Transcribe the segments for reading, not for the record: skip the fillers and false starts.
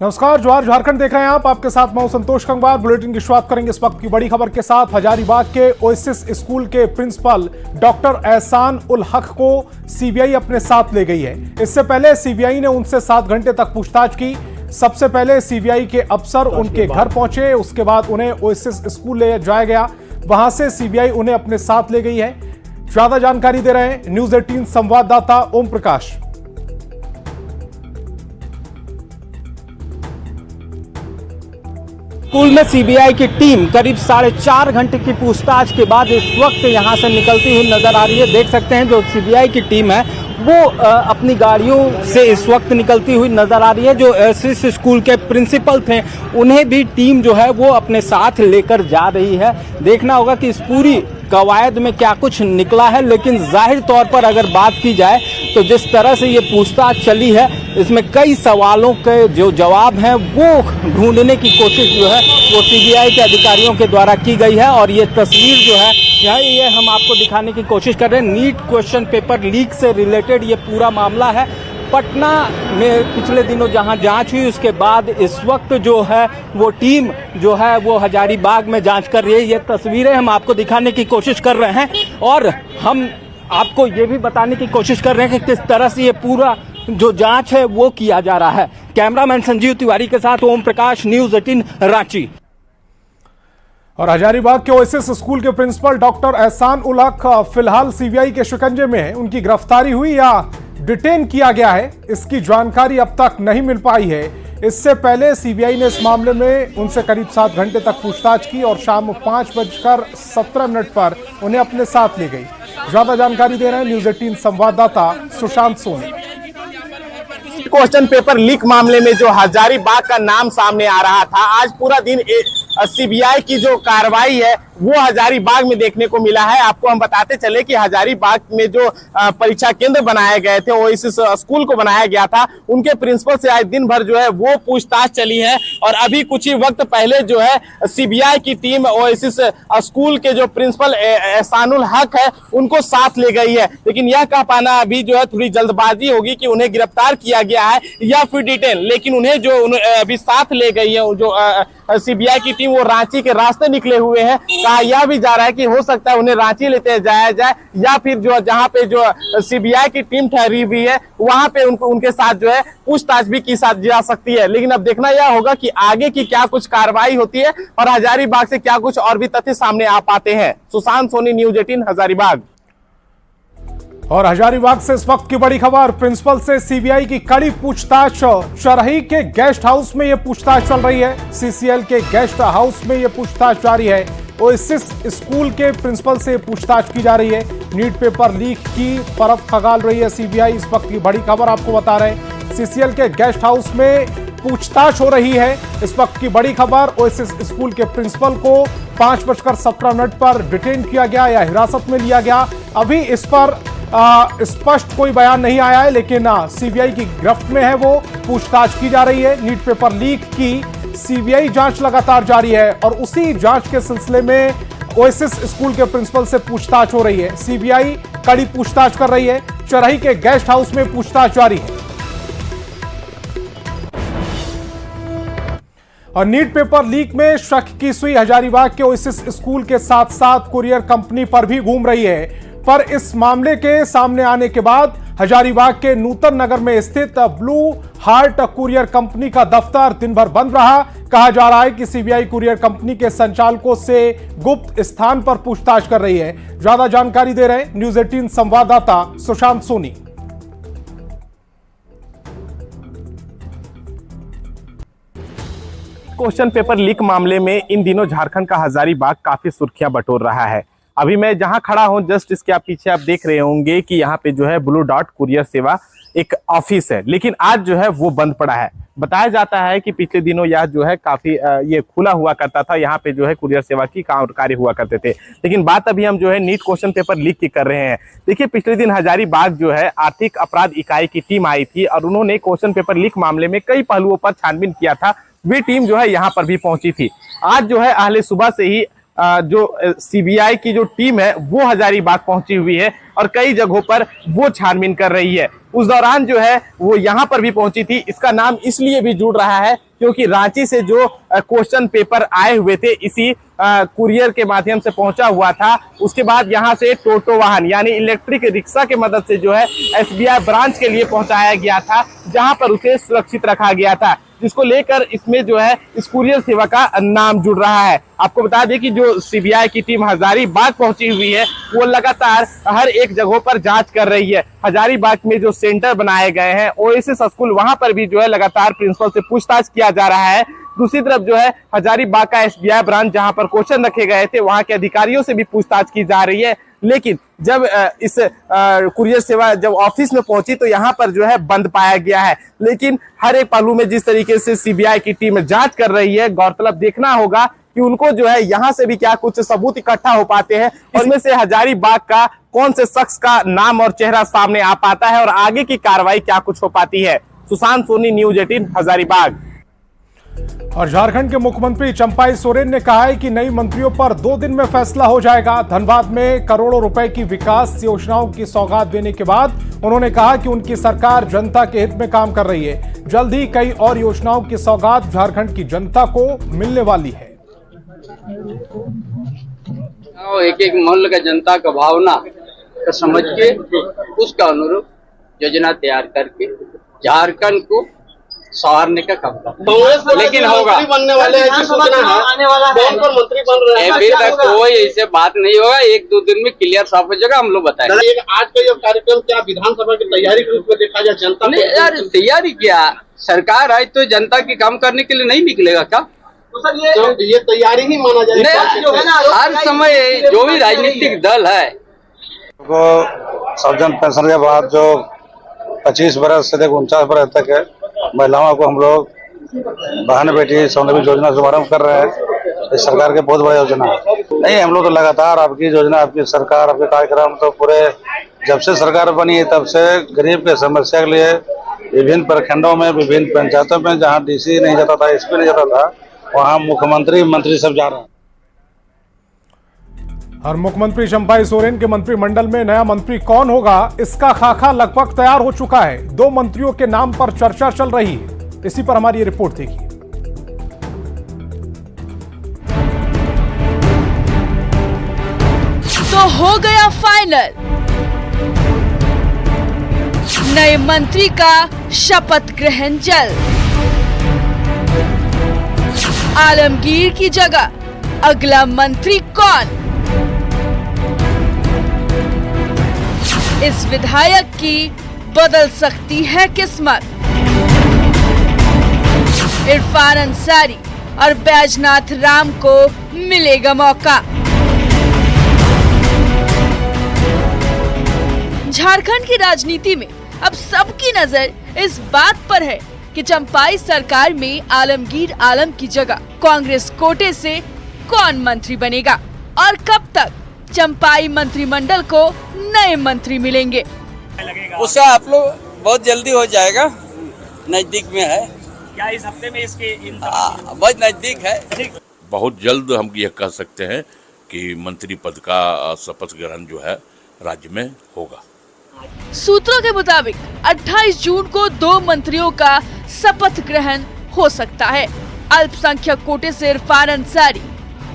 नमस्कार, जोहार झारखंड देख रहे हैं आप। आपके साथ मैं संतोष कंगवार। बुलेटिन की शुरुआत करेंगे इस वक्त की बड़ी खबर के साथ। हजारीबाग के ओएसिस स्कूल के प्रिंसिपल डॉक्टर एहसान उल हक को सीबीआई अपने साथ ले गई है। इससे पहले सीबीआई ने उनसे 7 घंटे तक पूछताछ की। सबसे पहले सीबीआई के अफसर उनके घर पहुंचे, उसके बाद उन्हें ओएसिस स्कूल ले जाया गया। वहां से सीबीआई उन्हें अपने साथ ले गई है। ज्यादा जानकारी दे रहे हैं न्यूज 18 संवाददाता ओम प्रकाश। स्कूल में सीबीआई की टीम करीब 4.5 घंटे की पूछताछ के बाद इस वक्त यहां से निकलती हुई नजर आ रही है। देख सकते हैं जो सीबीआई की टीम है वो अपनी गाड़ियों से इस वक्त निकलती हुई नजर आ रही है। जो ओएसिस स्कूल के प्रिंसिपल थे उन्हें भी टीम जो है वो अपने साथ लेकर जा रही है। देखना होगा कि इस पूरी कवायद में क्या कुछ निकला है, लेकिन जाहिर तौर पर अगर बात की जाए तो जिस तरह से ये पूछताछ चली है इसमें कई सवालों के जो जवाब हैं वो ढूंढने की कोशिश जो है वो सीबीआई के अधिकारियों के द्वारा की गई है। और ये तस्वीर जो है ये हम आपको दिखाने की कोशिश कर रहे हैं। नीट क्वेश्चन पेपर लीक से रिलेटेड ये पूरा मामला है। पटना में पिछले दिनों जहां जांच हुई उसके बाद इस वक्त जो है वो टीम जो है वो हजारीबाग में जांच कर रही है। ये तस्वीरें हम आपको दिखाने की कोशिश कर रहे हैं और हम आपको ये भी बताने की कोशिश कर रहे हैं कि किस तरह से ये पूरा जो जांच है वो किया जा रहा है। कैमरामैन संजीव तिवारी के साथ ओम प्रकाश, न्यूज 18 रांची। और हजारीबाग के ओएसिस स्कूल के प्रिंसिपल डॉक्टर एहसान उल हक फिलहाल सीबीआई के शिकंजे में है। उनकी गिरफ्तारी हुई या डिटेन किया गया है, इसकी जानकारी अब तक नहीं मिल पाई है। इससे पहले सीबीआई ने इस मामले में उनसे करीब 7 घंटे तक पूछताछ की और शाम 5:17 पर उन्हें अपने साथ ले गई। ज्यादा जानकारी दे रहे हैं न्यूज 18 संवाददाता Sushant Soni. Question paper leak मामले में जो हजारीबाग का नाम सामने आ रहा था, आज पूरा दिन सीबीआई की जो कार्रवाई है वो हजारीबाग में देखने को मिला है। आपको हम बताते चले कि हजारीबाग में जो परीक्षा केंद्र बनाए गए थे, ओएसिस स्कूल को बनाया गया था, उनके प्रिंसिपल से आज दिन भर जो है वो पूछताछ चली है। और अभी कुछ ही वक्त पहले जो है सीबीआई की टीम ओएसिस स्कूल के जो प्रिंसिपल एहसान उल हक है उनको साथ ले गई है। लेकिन यह कह पाना अभी जो है थोड़ी जल्दबाजी होगी कि उन्हें गिरफ्तार किया गया है या फिर डिटेन। लेकिन उन्हें जो अभी साथ ले गई है जो सीबीआई की टीम, वो रांची के रास्ते निकले हुए हैं। कहा यह भी जा रहा है कि हो सकता है उन्हें रांची लेते जाया जाए या फिर जो जहां पे जो सीबीआई की टीम ठहरी हुई है वहां पे उनके साथ जो है पूछताछ भी की जा सकती है। लेकिन अब देखना यह होगा कि आगे की क्या कुछ कार्रवाई होती है और हजारीबाग से क्या कुछ और भी तथ्य सामने आ पाते हैं। सुशांत सोनी, न्यूज 18 हजारीबाग। और हजारीबाग से इस वक्त की बड़ी खबर, प्रिंसिपल से सीबीआई की कड़ी पूछताछ। चरही के गेस्ट हाउस में यह पूछताछ चल रही है। सीसीएल के गेस्ट हाउस में यह पूछताछ जारी है। ओएसिस स्कूल के प्रिंसिपल से पूछताछ की जा रही है। नीट पेपर लीक की परत खगाल रही है सीबीआई। इस वक्त की बड़ी खबर आपको बता रहे हैं, सीसीएल के गेस्ट हाउस में पूछताछ हो रही है। इस वक्त की बड़ी खबर, ओएसिस स्कूल के प्रिंसिपल को 5:17 पर डिटेन किया गया या हिरासत में लिया गया। अभी इस पर स्पष्ट कोई बयान नहीं आया है, लेकिन सीबीआई की गिरफ्त में है, वो पूछताछ की जा रही है। नीट पेपर लीक की सीबीआई जांच लगातार जारी है और उसी जांच के सिलसिले में ओएसिस स्कूल के प्रिंसिपल से पूछताछ हो रही है। सीबीआई कड़ी पूछताछ कर रही है। चरही के गेस्ट हाउस में पूछताछ जारी है। और नीट पेपर लीक में शक की सुई हजारीबाग के ओएसिस स्कूल के साथ साथ कुरियर कंपनी पर भी घूम रही है। पर इस मामले के सामने आने के बाद हजारीबाग के नूतन नगर में स्थित ब्लू हार्ट कुरियर कंपनी का दफ्तर दिन भर बंद रहा। कहा जा रहा है कि सीबीआई कुरियर कंपनी के संचालकों से गुप्त स्थान पर पूछताछ कर रही है। ज्यादा जानकारी दे रहे हैं न्यूज 18 संवाददाता Sushant Soni. Question paper leak मामले में इन दिनों झारखंड का हजारीबाग काफी सुर्खियां बटोर रहा है। अभी मैं जहां खड़ा हूं जस्ट इसके आप पीछे आप देख रहे होंगे कि यहाँ पे जो है ब्लू डॉट कुरियर सेवा एक ऑफिस है, लेकिन आज जो है वो बंद पड़ा है। बताया जाता है कि पिछले दिनों यह जो है काफी ये खुला हुआ करता था, यहाँ पे जो है कुरियर सेवा की कार्य हुआ करते थे। लेकिन बात अभी हम जो है नीट क्वेश्चन पेपर लीक की कर रहे हैं। देखिए, पिछले दिन हजारीबाग जो है आर्थिक अपराध इकाई की टीम आई थी और उन्होंने क्वेश्चन पेपर लीक मामले में कई पहलुओं पर छानबीन किया था। वे टीम जो है यहाँ पर भी पहुंची थी। आज जो है अहले सुबह से ही जो सीबीआई की जो टीम है वो हजारीबाग पहुंची हुई है और कई जगहों पर वो छानबीन कर रही है। उस दौरान जो है वो यहाँ पर भी पहुंची थी। इसका नाम इसलिए भी जुड़ रहा है क्योंकि रांची से जो क्वेश्चन पेपर आए हुए थे इसी कुरियर के माध्यम से पहुंचा हुआ था, उसके बाद यहां से टोटो वाहन यानी इलेक्ट्रिक रिक्शा के मदद से जो है एसबीआई ब्रांच के लिए पहुंचाया गया था, जहां पर उसे सुरक्षित रखा गया था, जिसको लेकर इसमें जो है इस कुरियर सेवा का नाम जुड़ रहा है। आपको बता दें कि जो सीबीआई की टीम हजारीबाग पहुंची हुई है वो लगातार हर एक जगहों पर जांच कर रही है। हजारीबाग में जो सेंटर बनाए गए हैं ओएसिस स्कूल, वहां पर भी जो है लगातार प्रिंसिपल से पूछताछ किया जा रहा है। दूसरी तरफ जो है हजारीबाग का एसबीआई ब्रांच जहां पर क्वेश्चन रखे गए थे वहां के अधिकारियों से भी पूछताछ की जा रही है, लेकिन जब इस कुरियर सेवा जब ऑफिस में पहुंची तो यहां पर जो है बंद पाया गया है। लेकिन हर एक पहलू में जिस तरीके से सीबीआई की टीम जांच कर रही है, गौरतलब देखना होगा कि उनको जो है यहां से भी क्या कुछ सबूत इकट्ठा हो पाते हैं, इसमें से हजारीबाग का कौन से शख्स का नाम और चेहरा सामने आ पाता है और आगे की कार्रवाई क्या कुछ हो पाती है। सुशांत सोनी, न्यूज 18 हजारीबाग। और झारखंड के मुख्यमंत्री चंपाई सोरेन ने कहा है कि नई मंत्रियों पर 2 दिन में फैसला हो जाएगा। धनबाद में करोड़ों रुपए की विकास योजनाओं की सौगात देने के बाद उन्होंने कहा कि उनकी सरकार जनता के हित में काम कर रही है। जल्द ही कई और योजनाओं की सौगात झारखंड की जनता को मिलने वाली है। एक एक मोहल्ले का जनता का भावना का समझ के उसका अनुरूप योजना तैयार करके झारखंड को संवारने का काम करता, लेकिन होगा बनने वाले हैं कि सूचना है कौन कौन मंत्री बन रहे हैं, अभी तक कोई ऐसे बात नहीं होगा। 1-2 दिन में क्लियर साफ हो जाएगा, हम लोग बताएंगे। आज का ये कार्यक्रम क्या विधानसभा की तैयारी के रूप में देखा जाए? जनता नहीं यार, तैयारी क्या, सरकार आई तो जनता की काम करने के लिए नहीं निकलेगा क्या? तो सर ये तैयारी ही माना जाए। हर समय जो भी राजनीतिक दल है को सर्जन पेंशन के बाद जो 25 बरस से 49 बरस तक है महिलाओं को हम लोग बहन बेटी समृद्धि योजना शुभारंभ कर रहे हैं। इस सरकार के बहुत बड़ा योजना है। नहीं, हम लोग तो लगातार आपकी योजना, आपकी सरकार, आपके कार्यक्रम तो पूरे जब से सरकार बनी है तब से गरीब के समस्या के लिए विभिन्न प्रखंडों में, विभिन्न पंचायतों में जहाँ डीसी नहीं जाता था, एसपी नहीं जाता था, वहाँ मुख्यमंत्री मंत्री सब जा रहे हैं। और मुख्यमंत्री चंपाई सोरेन के मंत्रिमंडल में नया मंत्री कौन होगा, इसका खाका लगभग तैयार हो चुका है। 2 मंत्रियों के नाम पर चर्चा चल रही है। इसी पर हमारी ये रिपोर्ट देखिए। तो हो गया फाइनल, नए मंत्री का शपथ ग्रहण जल्द। आलमगीर की जगह अगला मंत्री कौन? इस विधायक की बदल सकती है किस्मत। इरफान अंसारी और बैजनाथ राम को मिलेगा मौका। झारखंड की राजनीति में अब सबकी नजर इस बात पर है कि चंपाई सरकार में आलमगीर आलम की जगह कांग्रेस कोटे से कौन मंत्री बनेगा और कब तक चंपाई मंत्रिमंडल को नए मंत्री मिलेंगे। उसका आप लोग बहुत जल्दी हो जाएगा, नजदीक में है। क्या इस हफ्ते में इसके बहुत नजदीक है। बहुत जल्द हम यह कह सकते हैं कि मंत्री पद का शपथ ग्रहण जो है राज्य में होगा। सूत्रों के मुताबिक 28 जून को 2 मंत्रियों का शपथ ग्रहण हो सकता है। अल्पसंख्यक कोटे से इरफान अंसारी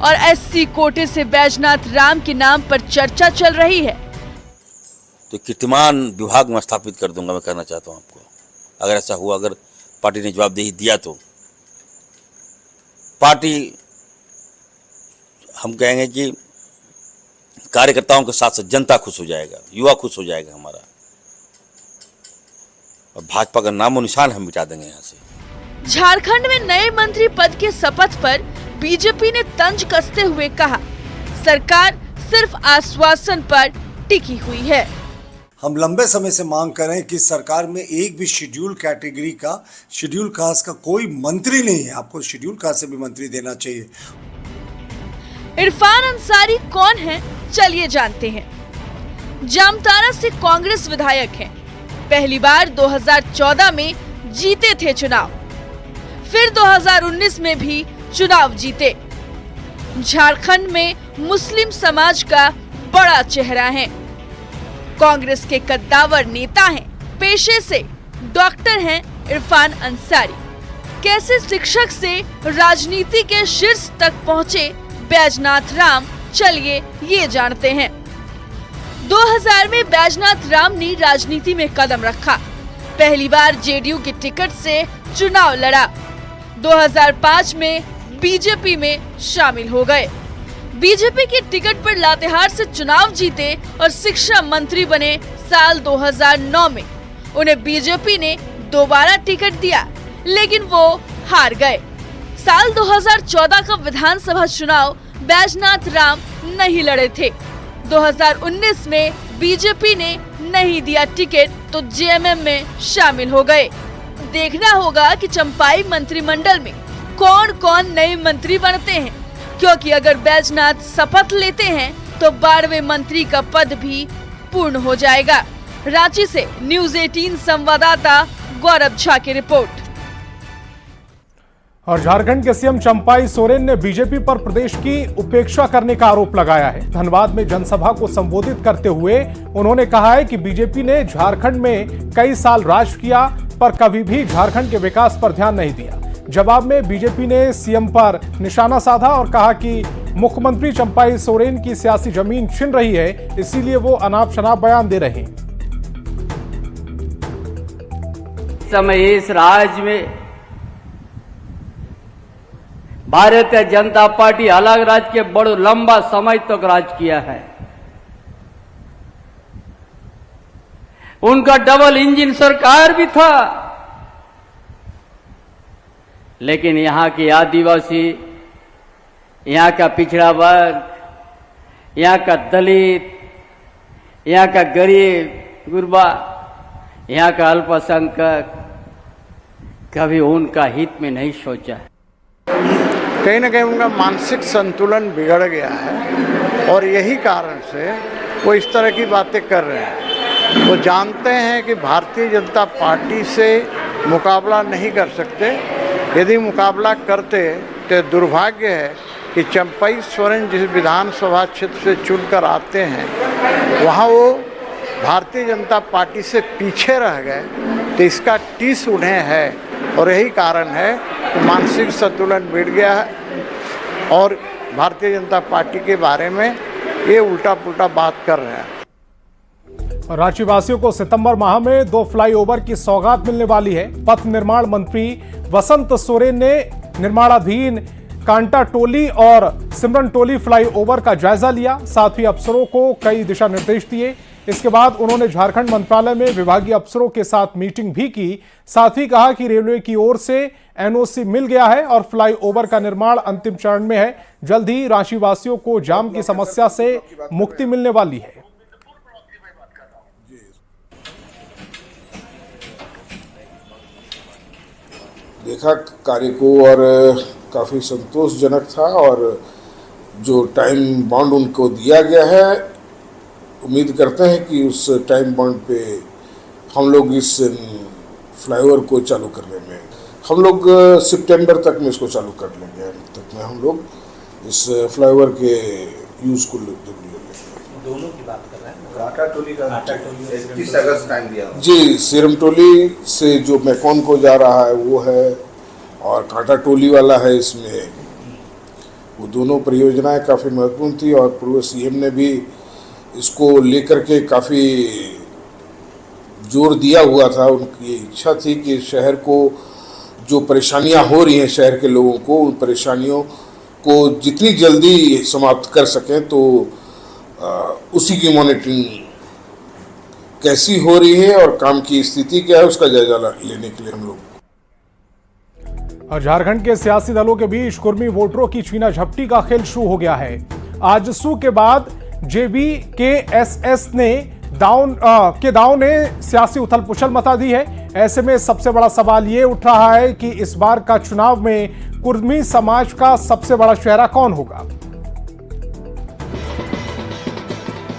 और एससी कोटे से बैजनाथ राम के नाम पर चर्चा चल रही है। तो कीर्तिमान विभाग में स्थापित कर दूंगा, मैं कहना चाहता हूँ आपको। अगर ऐसा हुआ, अगर पार्टी ने जवाबदेही दिया तो पार्टी, हम कहेंगे कि कार्यकर्ताओं के साथ साथ जनता खुश हो जाएगा, युवा खुश हो जाएगा हमारा, और भाजपा का नामो निशान हम मिटा देंगे यहाँ से। झारखंड में नए मंत्री पद के शपथ पर बीजेपी ने तंज कसते हुए कहा, सरकार सिर्फ आश्वासन पर टिकी हुई है। हम लंबे समय से मांग कर रहे हैं कि सरकार में एक भी शेड्यूल कैटेगरी का, शेड्यूल कास्ट का कोई मंत्री नहीं है। आपको शेड्यूल कास्ट से भी मंत्री देना चाहिए। इरफान अंसारी कौन है, चलिए जानते हैं। जामताड़ा से कांग्रेस विधायक हैं। पहली बार 2014 में जीते थे चुनाव, फिर 2019 में भी चुनाव जीते। झारखंड में मुस्लिम समाज का बड़ा चेहरा है। कांग्रेस के कद्दावर नेता हैं। पेशे से डॉक्टर हैं इरफान अंसारी। कैसे शिक्षक से राजनीति के शीर्ष तक पहुंचे बैजनाथ राम, चलिए ये जानते हैं। 2000 में बैजनाथ राम ने राजनीति में कदम रखा। पहली बार जेडीयू की टिकट से चुनाव लड़ा। 2005 में बीजेपी में शामिल हो गए। बीजेपी की टिकट पर लातेहार से चुनाव जीते और शिक्षा मंत्री बने। साल 2009 में उन्हें बीजेपी ने दोबारा टिकट दिया, लेकिन वो हार गए। साल 2014 का विधानसभा चुनाव बैजनाथ राम नहीं लड़े थे। 2019 में बीजेपी ने नहीं दिया टिकट तो जेएमएम में शामिल हो गए। देखना होगा कि चंपाई मंत्रिमंडल में कौन कौन नए मंत्री बनते हैं, क्योंकि अगर बैजनाथ शपथ लेते हैं तो 12वें मंत्री का पद भी पूर्ण हो जाएगा। रांची से न्यूज़ 18 संवाददाता गौरव झा की रिपोर्ट। और झारखंड के सीएम चंपाई सोरेन ने बीजेपी पर प्रदेश की उपेक्षा करने का आरोप लगाया है। धनबाद में जनसभा को संबोधित करते हुए उन्होंने कहा है कि बीजेपी ने झारखंड में कई साल राज किया पर कभी भी झारखंड के विकास पर ध्यान नहीं दिया। जवाब में बीजेपी ने सीएम पर निशाना साधा और कहा कि मुख्यमंत्री चंपाई सोरेन की सियासी जमीन छिन रही है, इसीलिए वो अनाप शनाप बयान दे रहे हैं। समय इस राज्य में भारतीय जनता पार्टी अलग राज्य के बड़ो लंबा समय तक राज किया है। उनका डबल इंजन सरकार भी था, लेकिन यहाँ के आदिवासी, यहाँ का पिछड़ा वर्ग, यहाँ का दलित, यहाँ का गरीब गुरबा, यहाँ का अल्पसंख्यक कभी उनका हित में नहीं सोचा। कहीं ना कहीं उनका मानसिक संतुलन बिगड़ गया है और यही कारण से वो इस तरह की बातें कर रहे हैं। वो जानते हैं कि भारतीय जनता पार्टी से मुकाबला नहीं कर सकते। यदि मुकाबला करते तो दुर्भाग्य है कि चंपाई सोरेन जिस विधानसभा क्षेत्र से चुनकर आते हैं वहाँ वो भारतीय जनता पार्टी से पीछे रह गए, तो इसका टीस उन्हें है और यही कारण है कि मानसिक संतुलन बिगड़ गया है और भारतीय जनता पार्टी के बारे में ये उल्टा पुल्टा बात कर रहे हैं। रांची वासियों को सितंबर माह में 2 फ्लाईओवर की सौगात मिलने वाली है। पथ निर्माण मंत्री वसंत सोरेन ने निर्माणाधीन कांटा टोली और सिमरन टोली फ्लाईओवर का जायजा लिया, साथ ही अफसरों को कई दिशा निर्देश दिए। इसके बाद उन्होंने झारखंड मंत्रालय में विभागीय अफसरों के साथ मीटिंग भी की। साथ ही कहा कि रेलवे की ओर से एनओसी मिल गया है और फ्लाईओवर का निर्माण अंतिम चरण में है। जल्द ही रांची वासियों को जाम की समस्या से मुक्ति मिलने वाली है। देखा कार्य को और काफ़ी संतोषजनक था और जो टाइम बाउंड उनको दिया गया है, उम्मीद करते हैं कि उस टाइम बाउंड पे हम लोग इस फ्लाईओवर को चालू करने में हम लोग सितंबर तक में इसको चालू कर लेंगे। अंत तक में हम लोग इस फ्लाईओवर के यूज़ को दोनों की बात कर रहे हैं। कांटा टोली का 31 अगस्त टाइम दिया जी। सिरम टोली से जो मैकॉन को जा रहा है वो है और कांटा टोली वाला है। इसमें वो दोनों परियोजनाएं काफ़ी महत्वपूर्ण थी और पूर्व सीएम ने भी इसको लेकर के काफ़ी जोर दिया हुआ था। उनकी इच्छा थी कि शहर को जो परेशानियां हो रही हैं शहर के लोगों को, उन परेशानियों को जितनी जल्दी समाप्त कर सकें, तो उसी की मॉनिटरिंग कैसी हो रही है और काम की स्थिति क्या है उसका जायजा लेने के लिए हम लोग। और झारखंड के सियासी दलों के बीच कुर्मी वोटरों की छीना झपटी का खेल शुरू हो गया है। आजसू के बाद JVKSS ने दाव ने सियासी उथल पुथल मचा दी है। ऐसे में सबसे बड़ा सवाल ये उठ रहा है कि इस बार का चुनाव में कुर्मी समाज का सबसे बड़ा चेहरा कौन होगा।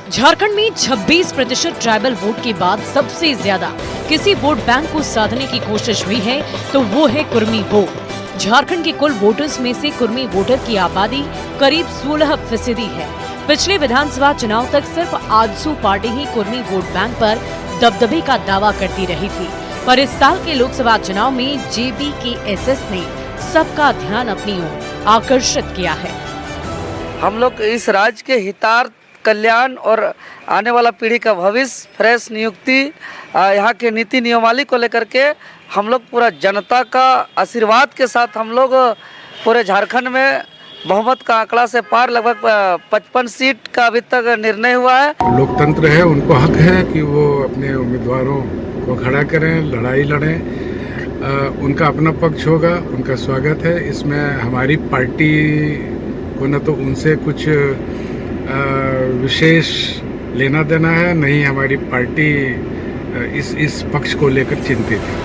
झारखंड में 26% ट्राइबल वोट के बाद सबसे ज्यादा किसी वोट बैंक को साधने की कोशिश हुई है तो वो है कुर्मी वोट। झारखंड के कुल वोटर्स में से कुर्मी वोटर की आबादी करीब 16% है। पिछले विधानसभा चुनाव तक सिर्फ आजसू पार्टी ही कुर्मी वोट बैंक पर दबदबे का दावा करती रही थी, पर इस साल के लोकसभा चुनाव में JBKSS ने सबका ध्यान अपनी ओर आकर्षित किया है। हम लोग इस राज्य के हितार्थ, कल्याण और आने वाला पीढ़ी का भविष्य, फ्रेश नियुक्ति, यहाँ के नीति नियमावली को लेकर के हम लोग पूरा जनता का आशीर्वाद के साथ हम लोग पूरे झारखंड में बहुमत का आंकड़ा से पार लगभग 55 सीट का अभी तक निर्णय हुआ है। लोकतंत्र है, उनको हक है कि वो अपने उम्मीदवारों को खड़ा करें, लड़ाई लड़ें, उनका अपना पक्ष होगा, उनका स्वागत है। इसमें हमारी पार्टी को न तो उनसे कुछ विशेष लेना देना है, नहीं हमारी पार्टी इस पक्ष को लेकर चिंतित है।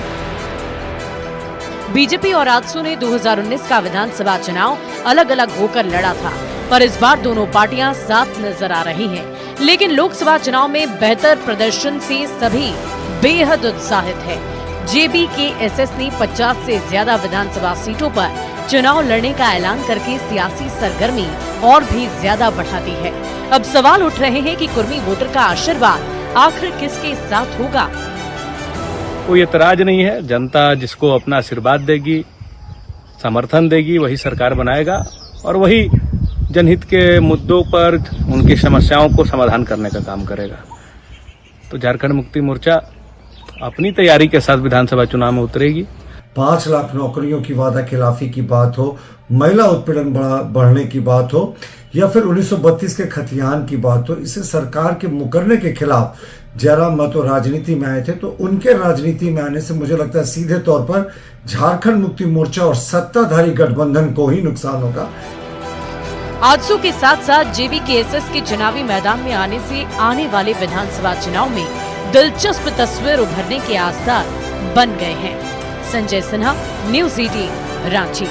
बीजेपी और आजसू ने 2019 का विधानसभा चुनाव अलग अलग होकर लड़ा था, पर इस बार दोनों पार्टियां साथ नजर आ रही हैं। लेकिन लोकसभा चुनाव में बेहतर प्रदर्शन से सभी बेहद उत्साहित है। JBKSS ने 50 से ज्यादा विधानसभा सीटों पर चुनाव लड़ने का ऐलान करके सियासी सरगर्मी और भी ज्यादा बढ़ा दी है। अब सवाल उठ रहे हैं कि कुर्मी वोटर का आशीर्वाद आखिर किसके साथ होगा। कोई एतराज नहीं है, जनता जिसको अपना आशीर्वाद देगी, समर्थन देगी, वही सरकार बनाएगा और वही जनहित के मुद्दों पर उनकी समस्याओं को समाधान करने का काम करेगा। तो झारखंड मुक्ति मोर्चा अपनी तैयारी के साथ विधानसभा चुनाव में उतरेगी। 5 लाख नौकरियों की वादा खिलाफी की बात हो, महिला उत्पीड़न बढ़ने की बात हो या फिर 1932 के खतियान की बात हो, इसे सरकार के मुकरने के खिलाफ जयराम महतो राजनीति में आए थे। तो उनके राजनीति में आने से मुझे लगता है सीधे तौर पर झारखंड मुक्ति मोर्चा और सत्ताधारी गठबंधन को ही नुकसान होगा। आजसू के साथ साथ JBKSS के चुनावी मैदान में आने से आने वाले विधानसभा चुनाव में दिलचस्प तस्वीर उभरने के आसार बन गए हैं। संजय सिन्हा, न्यूज़ 18, रांची।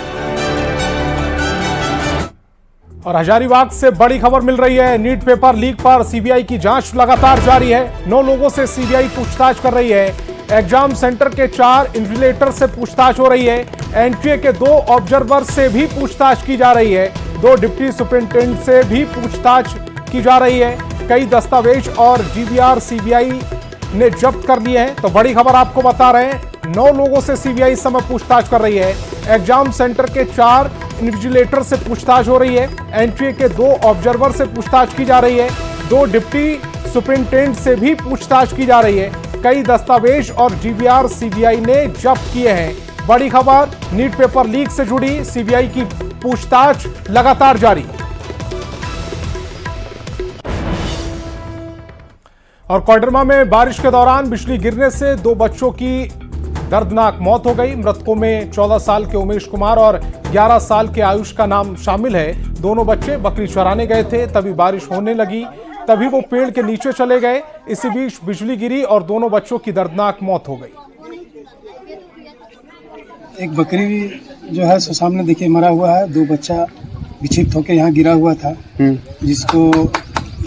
और हजारीबाग से बड़ी खबर मिल रही है। नीट पेपर लीक पर सीबीआई की जांच लगातार जारी है। 9 लोगों से सीबीआई पूछताछ कर रही है। एग्जाम सेंटर के 4 इन्विजिलेटर से पूछताछ हो रही है। एनटीए के 2 ऑब्जर्वर से भी पूछताछ की जा रही है। 2 डिप्टी सुपरिंटेंडेंट से भी पूछताछ की जा रही है। कई दस्तावेज और डीवीआर सीबीआई ने जब्त कर लिए हैं। तो बड़ी खबर आपको बता रहे हैं, 9 लोगों से सीबीआई इस समय पूछताछ कर रही है। एग्जाम सेंटर के 4 इन्विजिलेटर से पूछताछ हो रही है। एनटीए के 2 ऑब्जर्वर से पूछताछ की जा रही है। 2 डिप्टी सुपरिंटेंडेंट से भी पूछताछ की जा रही है। कई दस्तावेज और डीवीआर सीबीआई ने जब्त किए हैं। बड़ी खबर, नीट पेपर लीक से जुड़ी सीबीआई की पूछताछ लगातार जारी। और कोडरमा में बारिश के दौरान बिजली गिरने से 2 बच्चों की दर्दनाक मौत हो गई। मृतकों में 14 साल के उमेश कुमार और 11 साल के आयुष का नाम शामिल है। दोनों बच्चे बकरी चराने गए थे, तभी बारिश होने लगी, तभी वो पेड़ के नीचे चले गए। इसी बीच बिजली गिरी और दोनों बच्चों की दर्दनाक मौत हो गई। एक बकरी जो है सो सामने देखिए मरा हुआ है। 2 बच्चा विक्षिप्त होकर यहाँ गिरा हुआ था, जिसको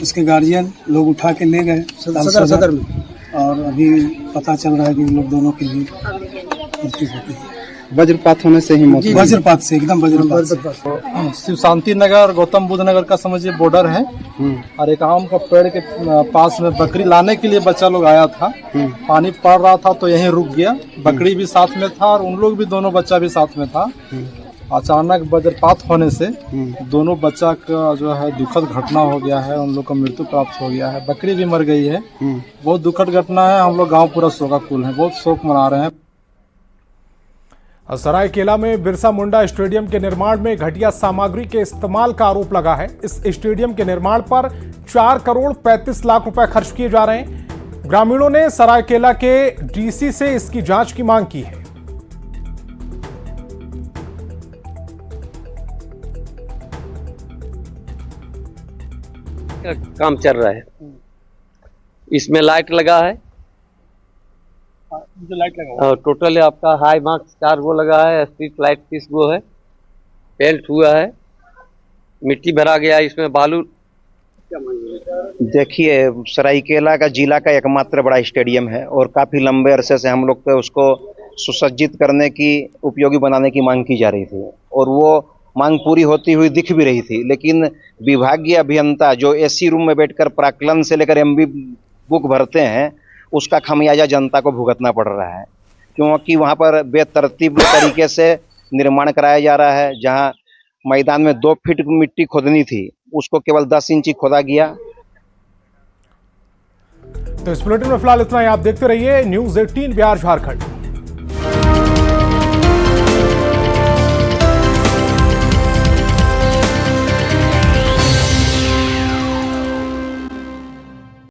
उसके गार्जियन लोग उठा के ले गए सदर में। और अभी पता चल रहा है कि लोग दोनों की भी मृत्यु हो गई। वज्रपात होने से ही मौत? वज्रपात से, एकदम वज्रपात। शिव शांति नगर और गौतम बुद्ध नगर का समझिए बॉर्डर है। और एक आम का पेड़ के पास में बकरी लाने के लिए बच्चा लोग आया था। पानी पड़ रहा था तो यहीं रुक गया। बकरी भी साथ में था और उन लोग भी, दोनों बच्चा भी साथ में था। अचानक वज्रपात होने से दोनों बच्चा का जो है दुखद घटना हो गया है। उन लोग को मृत्यु प्राप्त हो गया है। बकरी भी मर गई है। बहुत दुखद घटना है। हम लोग गांव पूरा शोकाकुल है, बहुत शोक मना रहे हैं। सरायकेला में बिरसा मुंडा स्टेडियम के निर्माण में घटिया सामग्री के इस्तेमाल का आरोप लगा है। इस स्टेडियम के निर्माण पर 4 करोड़ 35 लाख रुपए खर्च किए जा रहे हैं। ग्रामीणों ने सरायकेला के डीसी से इसकी जांच की मांग की है। काम चल रहा है, इसमें लाइट लगा है। जो लाइट लगा और टोटल आपका हाई मार्क्स 4 गो लगा है। स्ट्रीट लाइट 30 गो है। पेंट हुआ है, मिट्टी भरा गया, इसमें बालू। देखिए, सरायकेला का जिला का एकमात्र बड़ा स्टेडियम है और काफी लंबे अरसे से हम लोग को उसको सुसज्जित करने की, उपयोगी बनाने की मांग की जा रही थी और वो मांग पूरी होती हुई दिख भी रही थी। लेकिन विभागीय अभियंता जो एसी रूम में बैठकर प्राक्कलन से लेकर एमबी बुक भरते हैं, उसका खमियाजा जनता को भुगतना पड़ रहा है। क्योंकि वहाँ पर बेतरतीब तरीके से निर्माण कराया जा रहा है। जहाँ मैदान में 2 फीट मिट्टी खोदनी थी, उसको केवल 10 इंच खोदा गया। तो इस बुलेटिन में फिलहाल इतना ही। आप देखते रहिए न्यूज़ 18 बिहार झारखंड।